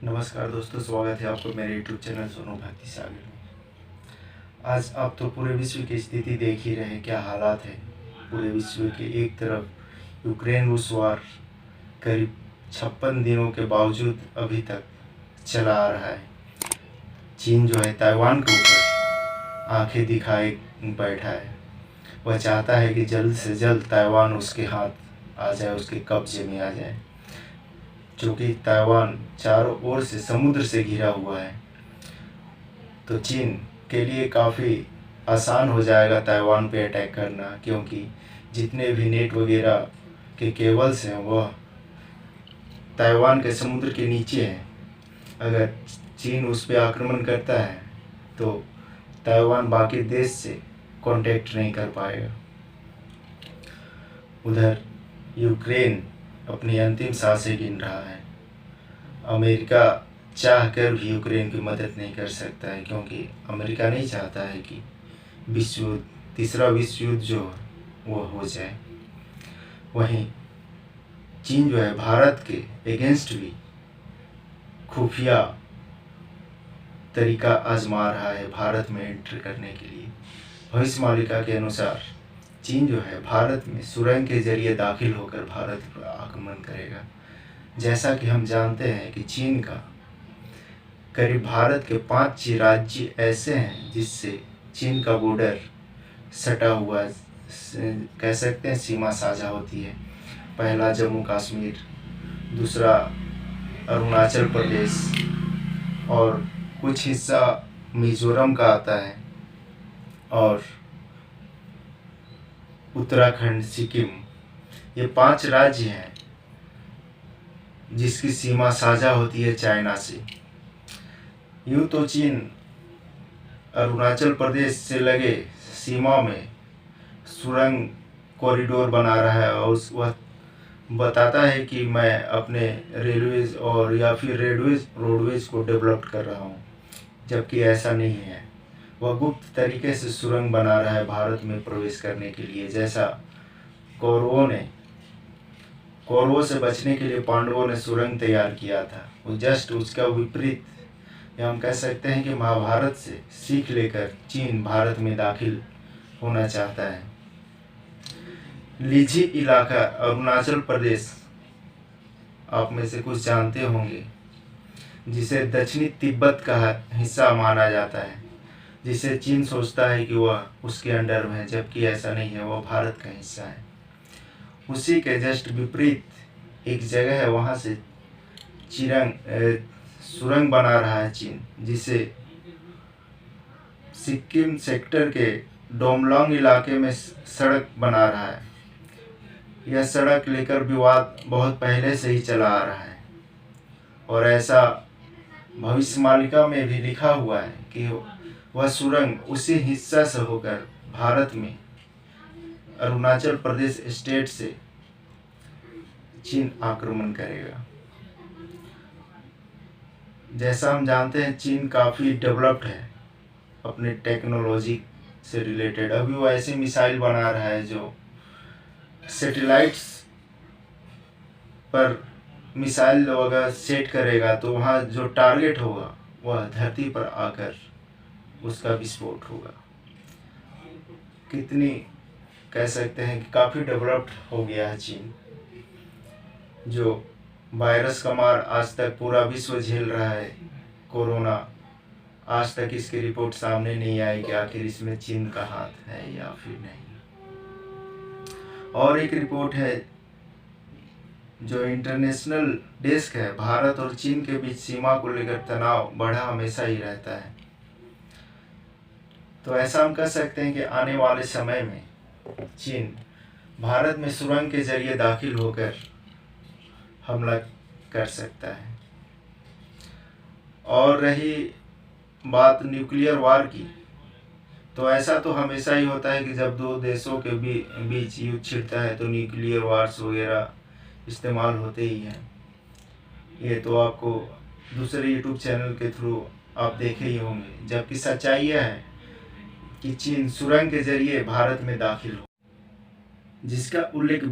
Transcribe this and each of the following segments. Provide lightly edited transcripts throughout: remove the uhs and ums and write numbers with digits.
नमस्कार दोस्तों, स्वागत है आपको मेरे यूट्यूब चैनल सोनू भक्ति सागर में। आज आप तो पूरे विश्व की स्थिति देख ही रहे हैं, क्या हालात है पूरे विश्व के। एक तरफ यूक्रेन रूस वार करीब 56 दिनों के बावजूद अभी तक चला आ रहा है। चीन जो है ताइवान के ऊपर आंखें दिखाए बैठा है। वह चाहता है कि जल्द से जल्द ताइवान उसके हाथ आ जाए, उसके कब्जे में आ जाए, क्योंकि ताइवान चारों ओर से समुद्र से घिरा हुआ है। तो चीन के लिए काफ़ी आसान हो जाएगा ताइवान पे अटैक करना, क्योंकि जितने भी नेट वगैरह के केबल्स हैं वह ताइवान के समुद्र के नीचे हैं। अगर चीन उस पर आक्रमण करता है तो ताइवान बाकी देश से कांटेक्ट नहीं कर पाएगा। उधर यूक्रेन अपनी अंतिम सांसें गिन रहा है। अमेरिका चाह कर भी यूक्रेन की मदद नहीं कर सकता है, क्योंकि अमेरिका नहीं चाहता है कि तीसरा विश्व युद्ध जो वो हो जाए। वहीं चीन जो है भारत के अगेंस्ट भी खुफिया तरीका आजमा रहा है भारत में एंटर करने के लिए। भविष्यवाणिका के अनुसार चीन जो है भारत में सुरंग के जरिए दाखिल होकर भारत पर आक्रमण करेगा। जैसा कि हम जानते हैं कि चीन का करीब भारत के 5 राज्य ऐसे हैं जिससे चीन का बॉर्डर सटा हुआ, कह सकते हैं सीमा साझा होती है। पहला जम्मू कश्मीर, दूसरा अरुणाचल प्रदेश और कुछ हिस्सा मिजोरम का आता है, और उत्तराखंड, सिक्किम, ये 5 राज्य हैं जिसकी सीमा साझा होती है चाइना से। यूँ तो चीन अरुणाचल प्रदेश से लगे सीमा में सुरंग कॉरिडोर बना रहा है, और वह बताता है कि मैं अपने रेलवेज और या फिर रोडवेज को डेवलप कर रहा हूँ, जबकि ऐसा नहीं है। वह गुप्त तरीके से सुरंग बना रहा है भारत में प्रवेश करने के लिए। जैसा कौरवों से बचने के लिए पांडवों ने सुरंग तैयार किया था, वो जस्ट उसका विपरीत, या हम कह सकते हैं कि महाभारत से सीख लेकर चीन भारत में दाखिल होना चाहता है। लीजी इलाका अरुणाचल प्रदेश आप में से कुछ जानते होंगे, जिसे दक्षिणी तिब्बत का हिस्सा माना जाता है, जिसे चीन सोचता है कि वह उसके अंडर में है, जबकि ऐसा नहीं है, वह भारत का हिस्सा है। उसी के जस्ट विपरीत एक जगह है, वहाँ से सुरंग बना रहा है चीन, जिसे सिक्किम सेक्टर के डोमलोंग इलाके में सड़क बना रहा है। यह सड़क लेकर विवाद बहुत पहले से ही चला आ रहा है, और ऐसा भविष्यवाणिका में भी लिखा हुआ है कि वह सुरंग उसी हिस्सा से होकर भारत में अरुणाचल प्रदेश स्टेट से चीन आक्रमण करेगा। जैसा हम जानते हैं चीन काफ़ी डेवलप्ड है अपने टेक्नोलॉजी से रिलेटेड। अभी वो ऐसे मिसाइल बना रहा है जो सैटेलाइट्स पर मिसाइल वगैरह सेट करेगा, तो वहाँ जो टारगेट होगा वह धरती पर आकर उसका विस्फोट होगा। कितनी कह सकते हैं कि काफ़ी डेवलप्ड हो गया है चीन। जो वायरस का मार आज तक पूरा विश्व झेल रहा है, कोरोना, आज तक इसकी रिपोर्ट सामने नहीं आई कि आखिर इसमें चीन का हाथ है या फिर नहीं। और एक रिपोर्ट है जो इंटरनेशनल डेस्क है, भारत और चीन के बीच सीमा को लेकर तनाव बढ़ा हमेशा ही रहता है। तो ऐसा हम कह सकते हैं कि आने वाले समय में चीन भारत में सुरंग के जरिए दाखिल होकर हमला कर सकता है। और रही बात न्यूक्लियर वार की, तो ऐसा तो हमेशा ही होता है कि जब दो देशों के बीच युद्ध छिड़ता है तो न्यूक्लियर वार्स वगैरह इस्तेमाल होते ही हैं। ये तो आपको दूसरे यूट्यूब चैनल के थ्रू आप देखे ही होंगे, जबकि सच्चाई यह है कि चीन सुरंग के जरिए भारत में दाखिल हो, जिसका उल्लेख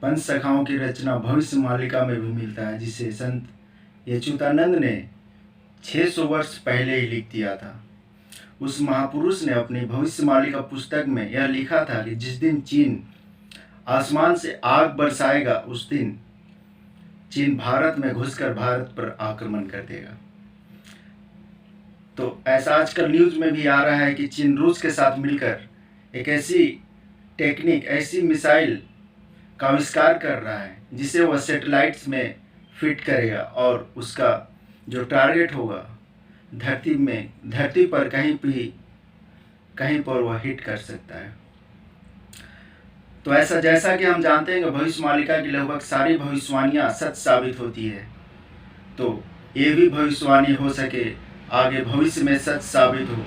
पंच सखाओं की रचना भविष्यवाणिका में भी मिलता है, जिसे संत ये च्युतानंद ने 600 वर्ष पहले ही लिख दिया था। उस महापुरुष ने अपनी भविष्यवाणी का पुस्तक में यह लिखा था कि जिस दिन चीन आसमान से आग बरसाएगा उस दिन चीन भारत में घुसकर भारत पर आक्रमण कर देगा। तो ऐसा आजकल न्यूज़ में भी आ रहा है कि चीन रूस के साथ मिलकर एक ऐसी टेक्निक, ऐसी मिसाइल का आविष्कार कर रहा है जिसे वह सैटेलाइट्स में फिट करेगा और उसका जो टारगेट होगा धरती पर कहीं पर वह हिट कर सकता है। तो ऐसा जैसा कि हम जानते हैं कि भविष्यवाणिका की लगभग सारी भविष्यवाणियाँ सच साबित होती है, तो ये भी भविष्यवाणी हो सके आगे भविष्य में सच साबित हो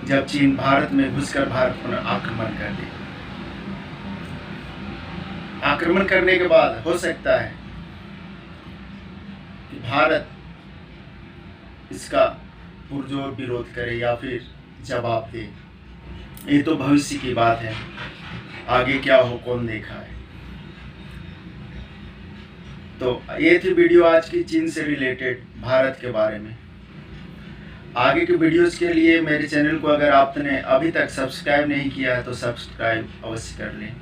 जब चीन भारत में घुसकर भारत पर आक्रमण कर दे। आक्रमण करने के बाद हो सकता है कि भारत इसका पुरजोर विरोध करे या फिर जवाब दे। ये तो भविष्य की बात है, आगे क्या हो कौन देखा है। तो ये थी वीडियो आज की चीन से रिलेटेड भारत के बारे में। आगे के वीडियोस के लिए मेरे चैनल को अगर आपने अभी तक सब्सक्राइब नहीं किया है तो सब्सक्राइब अवश्य कर लें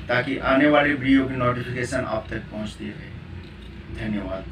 ताकि आने वाले वीडियो की नोटिफिकेशन आप तक पहुंचती रहे। धन्यवाद।